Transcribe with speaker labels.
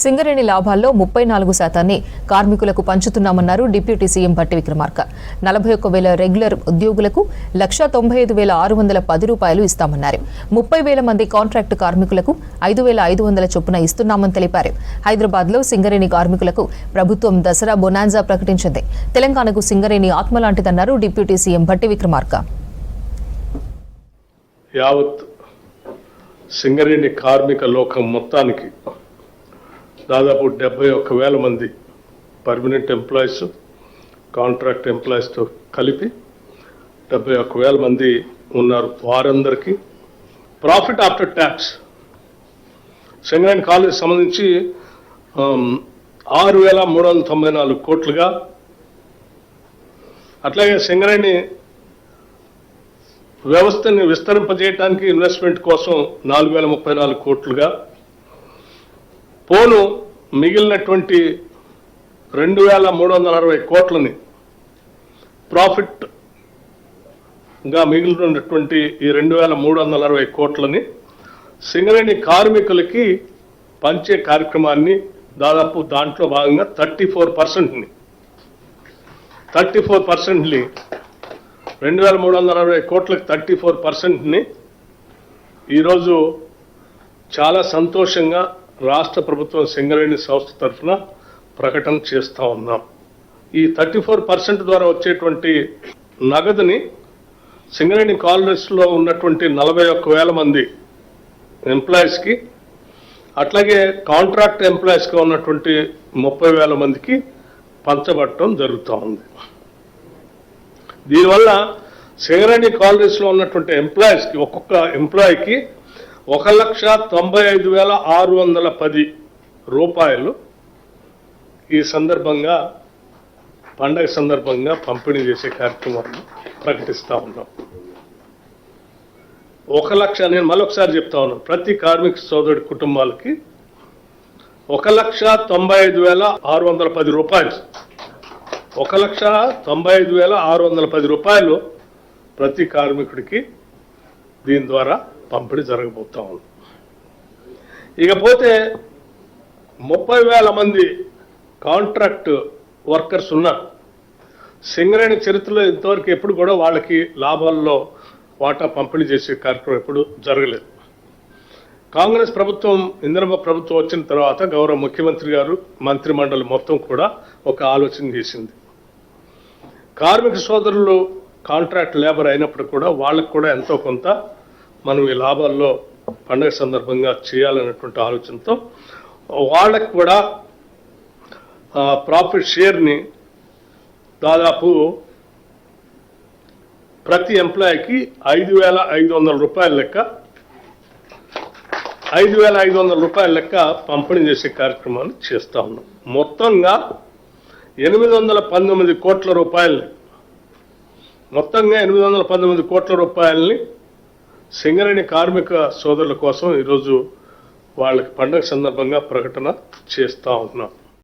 Speaker 1: సింగరేణి లాభాల్లో 34% కార్మికులకు పంచుతున్నామన్నారు deputy CM Bhatti Vikramarka. 41,000 regular ఉద్యోగులకు 1,95,610 రూపాయలు ఇస్తామన్నారు. 30,000 మంది కాంట్రాక్టు కార్మికులకు 5,500 చొప్పున ఇస్తున్నామని తెలిపారు. హైదరాబాద్లో సింగరేణి కార్మికులకు ప్రభుత్వం దసరా బొనాన్జా ప్రకటించింది. తెలంగాణకు సింగరేణి ఆత్మ లాంటిదన్నారు డిప్యూటీ సీఎం భట్టి విక్రమార్క.
Speaker 2: యావత్ సింగరేణి కార్మిక లోకం మొత్తానికి దాదాపు 71,000 మంది పర్మనెంట్ ఎంప్లాయీస్, కాంట్రాక్ట్ ఎంప్లాయీస్తో కలిపి 71,000 మంది ఉన్నారు. వారందరికీ profit after tax Singareni college సంబంధించి 6,394 కోట్లుగా, అట్లాగే సింగరేణి వ్యవస్థని విస్తరింపజేయడానికి ఇన్వెస్ట్మెంట్ కోసం 4,034 కోట్లుగా, పోను మిగిలినటువంటి 2,360 కోట్లని ప్రాఫిట్గా మిగిలినటువంటి ఈ 2,360 కోట్లని సింగరేణి కార్మికులకి పంచే కార్యక్రమాన్ని దాదాపు దాంట్లో భాగంగా 34%ని 2,360 కోట్లకు 34%ని ఈరోజు చాలా సంతోషంగా రాష్ట్ర ప్రభుత్వం సింగరేణి సంస్థ తరఫున ప్రకటన చేస్తూ ఉన్నాం. ఈ 34% ద్వారా వచ్చేటువంటి నగదుని సింగరేణి కాలనీస్లో ఉన్నటువంటి 41,000 మంది ఎంప్లాయీస్కి, అట్లాగే కాంట్రాక్ట్ ఎంప్లాయీస్గా ఉన్నటువంటి 30,000 మందికి పంచబట్టడం జరుగుతూ ఉంది. దీనివల్ల సింగరేణి కాలనీస్లో ఉన్నటువంటి ఎంప్లాయీస్కి, ఒక్కొక్క ఎంప్లాయీకి 1,95,610 రూపాయలు ఈ సందర్భంగా, పండగ సందర్భంగా పంపిణీ చేసే కార్యక్రమాన్ని ప్రకటిస్తూ ఉన్నాం. 1,00,000, నేను మరొకసారి చెప్తా ఉన్నాను, ప్రతి కార్మిక సోదరుడి కుటుంబాలకి 1,95,610 రూపాయలు, 1,95,610 రూపాయలు ప్రతి కార్మికుడికి దీని ద్వారా పంపిణీ జరగబోతా ఉంది. ఇకపోతే 30,000 మంది కాంట్రాక్ట్ వర్కర్స్ ఉన్నారు. సింగరేణి చరిత్రలో ఇంతవరకు ఎప్పుడు కూడా వాళ్ళకి లాభాల్లో వాటా పంపిణీ చేసే కార్యక్రమం ఎప్పుడు జరగలేదు. కాంగ్రెస్ ప్రభుత్వం, ఇందిరమ్మ ప్రభుత్వం వచ్చిన తర్వాత గౌరవ ముఖ్యమంత్రి గారు, మంత్రిమండలి మొత్తం కూడా ఒక ఆలోచన చేసింది. కార్మిక సోదరులు కాంట్రాక్ట్ లేబర్ అయినప్పుడు కూడా వాళ్ళకు కూడా ఎంతో కొంత మనం ఈ లాభాల్లో పండుగ సందర్భంగా చేయాలన్నటువంటి ఆలోచనతో వాళ్ళకు కూడా ప్రాఫిట్ షేర్ని దాదాపు ప్రతి ఎంప్లాయీకి 5,500 రూపాయల లెక్క 5,500 రూపాయల లెక్క పంపిణీ చేసే కార్యక్రమాన్ని చేస్తూ ఉన్నాం. మొత్తంగా 819 కోట్ల రూపాయలని, మొత్తంగా 819 కోట్ల రూపాయలని సింగరేణి కార్మిక సోదరుల కోసం ఈరోజు వాళ్ళకి పండుగ సందర్భంగా ప్రకటన చేస్తూ ఉన్నాం.